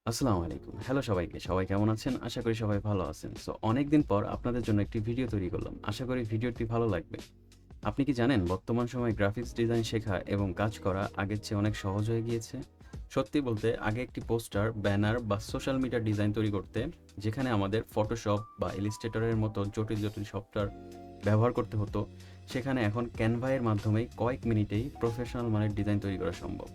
আসসালামু আলাইকুম। হ্যালো সবাইকে। সবাই কেমন আছেন? আশা করি সবাই ভালো আছেন। অনেকদিন পর আপনাদের জন্য একটি ভিডিও তৈরি করলাম। আশা করি ভিডিওটি ভালো লাগবে। আপনি কি জানেন বর্তমান সময়ে গ্রাফিক্স ডিজাইন শেখা এবং কাজ করা আগের চেয়ে অনেক সহজ হয়ে গিয়েছে? সত্যি বলতে আগে একটি পোস্টার, ব্যানার বা সোশ্যাল মিডিয়া ডিজাইন তৈরি করতে যেখানে আমাদের ফটোশপ বা ইলাস্ট্রেটর এর মতো জটিল সফটওয়্যার ব্যবহার করতে হতো, সেখানে এখন ক্যানভা এর মাধ্যমেই কয়েক মিনিটেই প্রফেশনাল মানের ডিজাইন তৈরি করা সম্ভব।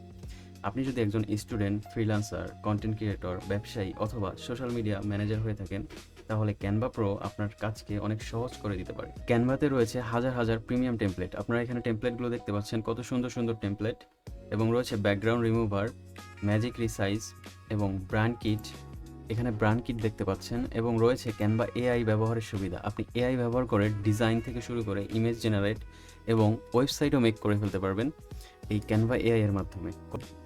আপনি যদি একজন স্টুডেন্ট, ফ্রিল্যান্সার, কন্টেন্ট ক্রিয়েটর, ব্যবসায়ী অথবা সোশ্যাল মিডিয়া ম্যানেজার হয়ে থাকেন, তাহলে ক্যানভা প্রো আপনার কাজকে অনেক সহজ করে দিতে পারে। ক্যানভাতে রয়েছে হাজার প্রিমিয়াম টেমপ্লেট। আপনারা এখানে টেমপ্লেটগুলো দেখতে পাচ্ছেন, কত সুন্দর টেমপ্লেট, এবং রয়েছে ব্যাকগ্রাউন্ড রিমুভার, ম্যাজিক রিসাইজ এবং ব্র্যান্ড কিট। এখানে ব্র্যান্ড কিট দেখতে পাচ্ছেন, এবং রয়েছে ক্যানভা এআই ব্যবহারের সুবিধা। আপনি এআই ব্যবহার করে ডিজাইন থেকে শুরু করে ইমেজ জেনারেট এবং ওয়েবসাইটও মেক করে ফেলতে পারবেন এই ক্যানভা এআই এর মাধ্যমে।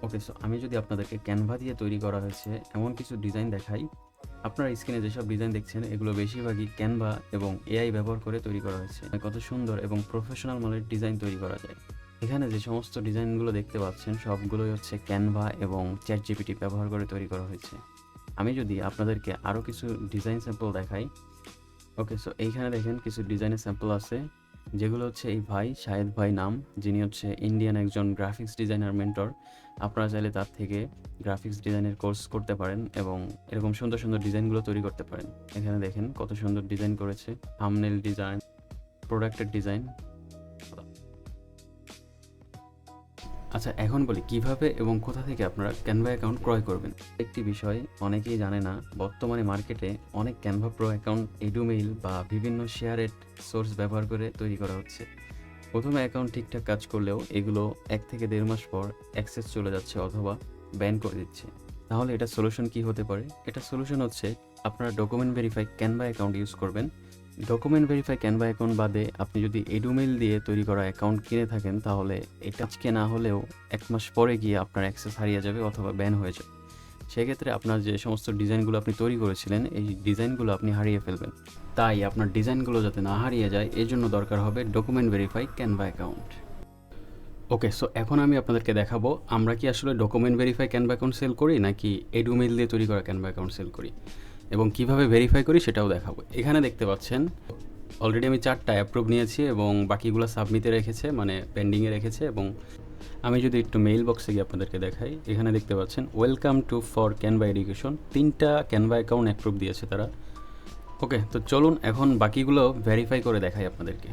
ওকে, আমি যদি আপনাদেরকে ক্যানভা দিয়ে তৈরি করা হয়েছে এমন কিছু ডিজাইন দেখাই। আপনারা স্ক্রিনে যেসব ডিজাইন দেখছেন এগুলো বেশিরভাগই ক্যানভা এবং এআই ব্যবহার করে তৈরি করা হয়েছে। কত সুন্দর এবং প্রফেশনাল মানের ডিজাইন তৈরি করা যায়। এখানে যে সমস্ত ডিজাইনগুলো দেখতে পাচ্ছেন সবগুলোই হচ্ছে ক্যানভা এবং চ্যাট জিপিটি ব্যবহার করে তৈরি করা হয়েছে। আমি যদি আপনাদেরকে আরও কিছু ডিজাইন স্যাম্পল দেখাই। ওকে, এইখানে দেখেন কিছু ডিজাইনের স্যাম্পল আছে, যেগুলো হচ্ছে এই ভাই শাহেদ ভাই নাম, যিনি হচ্ছে ইন্ডিয়ান একজন গ্রাফিক্স ডিজাইনার মেন্টর। আপনারা চাইলে তার থেকে গ্রাফিক্স ডিজাইনের কোর্স করতে পারেন এবং এরকম সুন্দর ডিজাইনগুলো তৈরি করতে পারেন। এখানে দেখেন কত সুন্দর ডিজাইন করেছে, থাম্বনেল ডিজাইন, প্রোডাক্টের ডিজাইন। আচ্ছা, এখন বলি কিভাবে এবং কোথা থেকে আপনারা ক্যানভা অ্যাকাউন্ট ক্রয় করবেন। একটি বিষয় অনেকেই জানে না, বর্তমানে মার্কেটে অনেক ক্যানভা প্রো অ্যাকাউন্ট এডুমেইল বা বিভিন্ন শেয়ারেড সোর্স ব্যবহার করে তৈরি করা হচ্ছে। প্রথমে অ্যাকাউন্ট ঠিকঠাক কাজ করলেও এগুলো 1 থেকে 1.5 মাস পর অ্যাক্সেস চলে যাচ্ছে অথবা ব্যান করে দিচ্ছে। তাহলে এটা সলিউশন কি হতে পারে? এটা সলিউশন হচ্ছে আপনারা document verify Canva account use করবেন। ডকুমেন্ট ভেরিফাই ক্যানভা অ্যাকাউন্ট বাদে আপনি যদি এডুমেইল দিয়ে তৈরি করা অ্যাকাউন্ট কিনে থাকেন, তাহলে এটা আজকে না হলেও 1 মাস পরে গিয়ে আপনার অ্যাক্সেস হারিয়ে যাবে অথবা ব্যান হয়ে যাবে। সেক্ষেত্রে আপনার যে সমস্ত ডিজাইনগুলো আপনি তৈরি করেছিলেন এই ডিজাইনগুলো আপনি হারিয়ে ফেলবেন। তাই আপনার ডিজাইনগুলো যাতে না হারিয়ে যায় এর জন্য দরকার হবে document verify Canva account. Okay, এখন আমি আপনাদেরকে দেখাবো আমরা কি আসলে document verify Canva account sell করি নাকি এডুমেইল দিয়ে তৈরি করা ক্যানভা অ্যাকাউন্ট সেল করি, এবং কিভাবে ভেরিফাই করি সেটাও দেখাবো। এখানে দেখতে পাচ্ছেন অলরেডি আমি 4টা অ্যাপ্রুভ নিয়েছি এবং বাকিগুলো সাবমিটে রেখেছে, মানে পেন্ডিংয়ে রেখেছে। এবং আমি যদি একটু মেইল বক্সে গিয়ে আপনাদেরকে দেখাই, এখানে দেখতে পাচ্ছেন welcome to for Canva education, 3টা ক্যানভা অ্যাকাউন্ট অ্যাপ্রুভ দিয়েছে তারা। ওকে, তো চলুন এখন বাকিগুলো ভেরিফাই করে দেখাই আপনাদেরকে।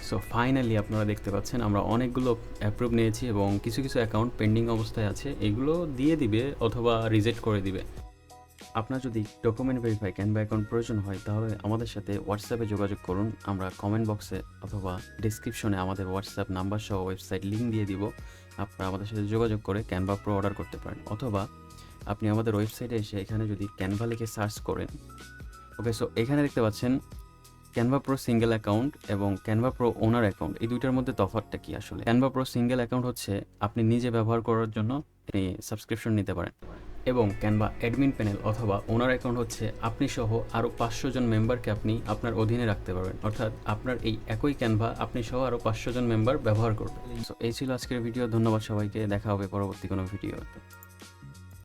সো ফাইনালি আপনারা দেখতে পাচ্ছেন আমরা অনেকগুলো অ্যাপ্রুভ নিয়েছি এবং কিছু কিছু অ্যাকাউন্ট পেন্ডিং অবস্থায় আছে, এগুলো দিয়ে দিবে অথবা রিজেক্ট করে দিবে। আপনার যদি ডকুমেন্ট ভেরিফাই ক্যানভা অ্যাকাউন্ট প্রয়োজন হয় তাহলে আমাদের সাথে হোয়াটসঅ্যাপে যোগাযোগ করুন। আমরা কমেন্ট বক্সে অথবা ডিসক্রিপশনে আমাদের হোয়াটসঅ্যাপ নাম্বার সহ ওয়েবসাইট লিঙ্ক দিয়ে দিব। আপনারা আমাদের সাথে যোগাযোগ করে ক্যানভা প্রো অর্ডার করতে পারেন, অথবা আপনি আমাদের ওয়েবসাইটে এসে এখানে যদি ক্যানভা লিখে সার্চ করেন, ওকে, সো এখানে দেখতে পাচ্ছেন ক্যানভা প্রো সিঙ্গেল অ্যাকাউন্ট এবং ক্যানভা প্রো ওনার অ্যাকাউন্ট, এই দুইটার মধ্যে তফাৎটা কি আসলে? ক্যানভা প্রো সিঙ্গেল অ্যাকাউন্ট হচ্ছে আপনি নিজে ব্যবহার করার জন্য আপনি সাবস্ক্রিপশন নিতে পারেন, এবং ক্যানভা অ্যাডমিন প্যানেল অথবা ওনার অ্যাকাউন্ট হচ্ছে আপনি সহ আরও 500 জন মেম্বারকে আপনি আপনার অধীনে রাখতে পারবেন, অর্থাৎ আপনার এই একই ক্যানভা আপনি সহ আরও 500 জন মেম্বার ব্যবহার করবেন। সো এই ছিল আজকের ভিডিও। ধন্যবাদ সবাইকে, দেখা হবে পরবর্তী কোনো ভিডিওতে।